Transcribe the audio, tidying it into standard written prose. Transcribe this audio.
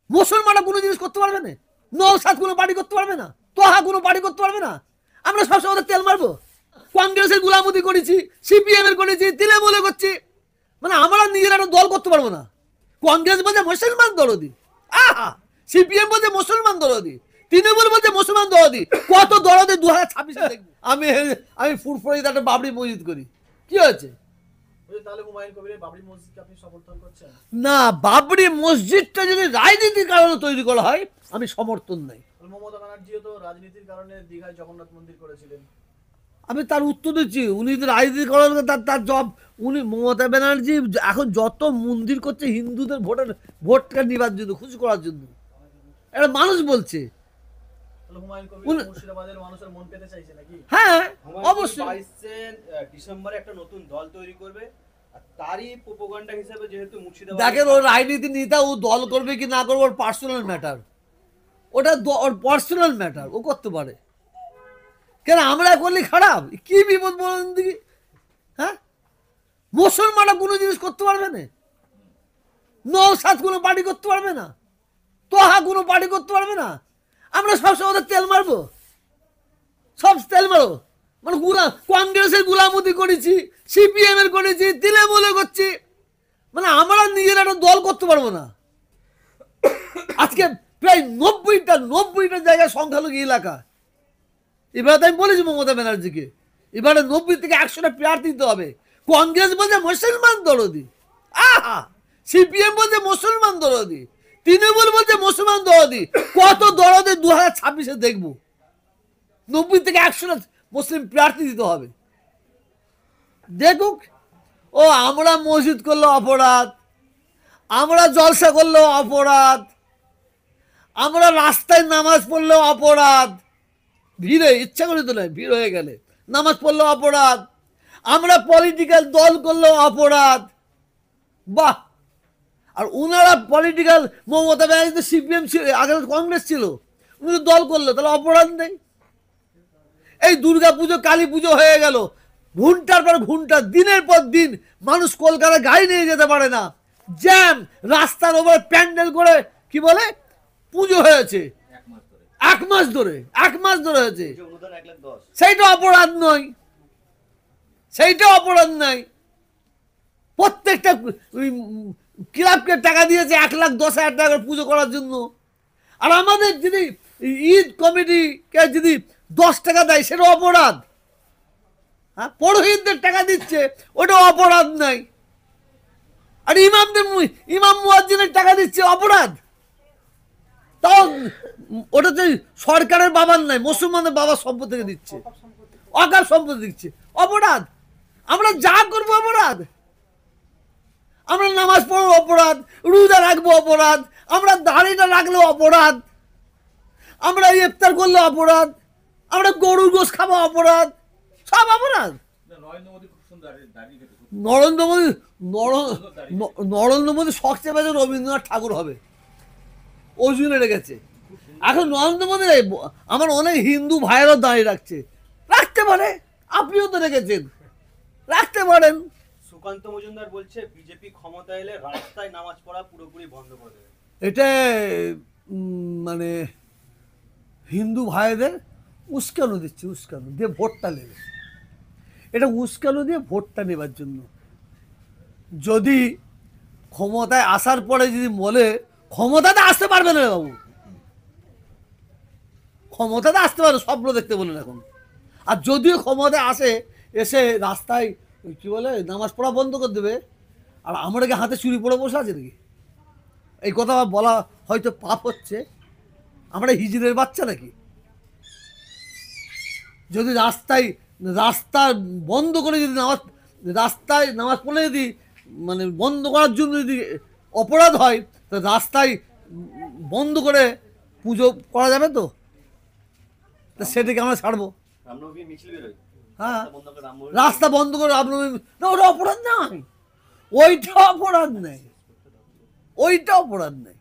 মুসলমানরা কোনো জিনিস করতে পারবে না, নওশাদ কোনো পার্টি করতে পারবে না, তোহা কোনো পার্টি করতে পারবে না। আমরা সবসময় ওদের তেল মারবো। কংগ্রেসের গুলামতি করেছি, সিপিএম এর করেছি, তৃণমূলে করছি, মানে আমরা নিজেরা একটা দল করতে পারবো না। কংগ্রেস বলছে মুসলমান দরদি, আহা, সিপিএম বলছে মুসলমান দরদি, তৃণমূল বলছে মুসলমান দরদি। কত দরদি 2026 দেখবো। আমি আমি ফুরফুরিতে একটা বাবরি মসজিদ করি, কি হয়েছে? না, বাবরি মসজিদটা যদি রাজনীতির কারণে তৈরি করা হয় আমি সমর্থন নাই। মমতা ব্যানার্জিও তো রাজনীতির কারণে দীঘায় জগন্নাথ মন্দির করেছিলেন। আমি তার উত্তর দিচ্ছি, উনি রাজনীতি করার তার জব। উনি মমতা ব্যানার্জি এখন যত মন্দির করছে হিন্দুদের ভোটটা নিবার জন্য, খুশি করার জন্য। একটা মানুষ বলছে হ্যাঁ অবশ্যই ডিসেম্বরে একটা নতুন দল তৈরি করবে, তারই প্রোপাগান্ডা হিসেবে যেহেতু মুর্শিদাবাদ দেখেন ওর রাজনীতি নেতা, ও দল করবে কি না করবে ওর পার্সোনাল ম্যাটার, ওটা ওর পার্সোনাল ম্যাটার, ও করতে পারে। কেন আমরা করলে খারাপ? কি বিপদ বলেন দিকে? হ্যাঁ, মুসলমানরা কোনো জিনিস করতে পারবে না, নওশাদ কোনো পার্টি করতে পারবে না, তোহা কোনো পার্টি করতে পারবে না। আমরা সবসময় ওদের তেল মারবো, সব তেল মারো। মানে কংগ্রেসের গুলামতি করেছি, সিপিএম এর করেছি, তৃণমূলে করছি, মানে আমরা নিজেরা একটা দল করতে পারবো না। আজকে প্রায় 90টা জায়গায় সংখ্যালঘু এলাকা। এবার আমি বলেছি মমতা ব্যানার্জিকে, এবারে 90 থেকে 100টা প্রার্থী দিতে হবে। কংগ্রেস বলছে মুসলমান দরদি, আহা, সিপিএম বলছে মুসলমান দরদি, তৃণমূল বলছে মুসলমান দরদি। কত দরদি 2026 দেখবো। 90 থেকে 100টা মুসলিম প্রার্থী দিতে হবে। দেখুক, ও আমরা মসজিদ করলো অপরাধ, আমরা জলসা করলেও অপরাধ, আমরা রাস্তায় নামাজ পড়লেও অপরাধ, ভিড়ে ইচ্ছা করে তো নয়, ভিড় হয়ে গেলে নামাজ পড়লেও অপরাধ, আমরা পলিটিক্যাল দল করলেও অপরাধ। বাহ! আর উনারা পলিটিক্যাল, মমতা ব্যানার্জি তো সিপিএম ছিল, আগে কংগ্রেস ছিল, উনি তো দল করলো, তাহলে অপরাধ নেই। এই দুর্গা পুজো কালী পুজো হয়ে গেল, ঘন্টার পর ঘন্টা, দিনের পর দিন মানুষ কলকাতায় গাড়ি নিয়ে যেতে পারে না, জ্যাম, রাস্তার ওপর প্যান্ডেল করে কি বলে পুজো হয়েছে 1 মাস ধরে হয়েছে। সেইটা অপরাধ নয়, সেইটা অপরাধ নয়। প্রত্যেকটা ক্লাবকে টাকা দিয়েছে 1,10,000 টাকা পুজো করার জন্য। আর আমাদের যদি ঈদ কমিটিকে যদি 10 টাকা দেয় সেটা অপরাধ? হ্যাঁ, পুরোহিতদের টাকা দিচ্ছে, ওটা অপরাধ নাই। আর ইমাম মুয়াজ্জিনের টাকা দিচ্ছে, অপরাধ? তাও ওটা তো সরকারের বাবার নাই, মুসলমানের বাবার সম্পদ থেকে দিচ্ছে, অকাল সম্পদ দিচ্ছে, অপরাধ? আমরা যা করবো অপরাধ। আমরা নামাজ পড়বো অপরাধ, রোজা রাখবো অপরাধ, আমরা দাড়িটা রাখলেও অপরাধ, আমরা ইফতার করলে অপরাধ, আমরা গরুর গোশ খাবো অপরাধ, সব অপরাধ। নরেন্দ্র মোদী সবচেয়ে বেশি রবীন্দ্রনাথ ঠাকুর হবে, ওই জন্য রেখেছে। এখন নরেন্দ্র মোদী আমার অনেক হিন্দু ভাইয়েরও দাঁড়িয়ে রাখতে পারে, আপনিও তো রেখেছেন, রাখতে পারেন। সুকান্ত মজুমদার বলছে বিজেপি ক্ষমতা এলে রাস্তায় নামাজ পড়া পুরোপুরি বন্ধ করে দেবে। এটা মানে হিন্দু ভাইদের উস্কানো দিচ্ছে, উস্কানো দিয়ে ভোটটা নেবে, এটা উস্কানো দিয়ে ভোটটা নেবার জন্য। যদি ক্ষমতায় আসার পরে যদি বলে ক্ষমতাতে আসতে পারবে না বাবু, ক্ষমতাতে আসতে পারবে স্বপ্ন দেখতে বলেন এখন। আর যদিও ক্ষমতায় আসে, এসে রাস্তায় কি বলে নামাজ পড়া বন্ধ করে দেবে, আর আমরা কি হাতে চুরি পড়ে বসে আছে নাকি? এই কথা বলা হয়তো পাপ হচ্ছে, আমরা হিজড়ের বাচ্চা নাকি? যদি রাস্তা বন্ধ করে যদি রাস্তায় নামাজ পড়লে যদি মানে বন্ধ করার জন্য যদি অপরাধ হয়, তা রাস্তায় বন্ধ করে পুজো করা যাবে তো? সেটাকে আমরা ছাড়বো? হ্যাঁ, রাস্তা বন্ধ করে না, ওটা অপরাধ নয়, ওইটা অপরাধ নেই, ওইটা অপরাধ নেই।